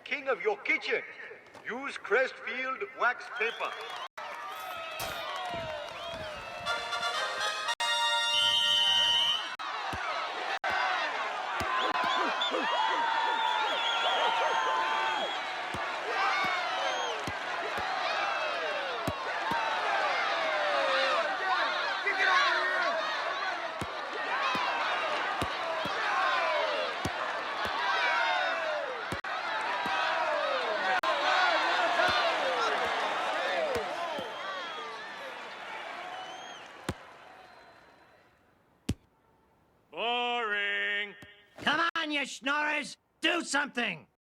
king of your kitchen. Use Crestfield wax paper. Boring. Come on, you schnorrers! Do something!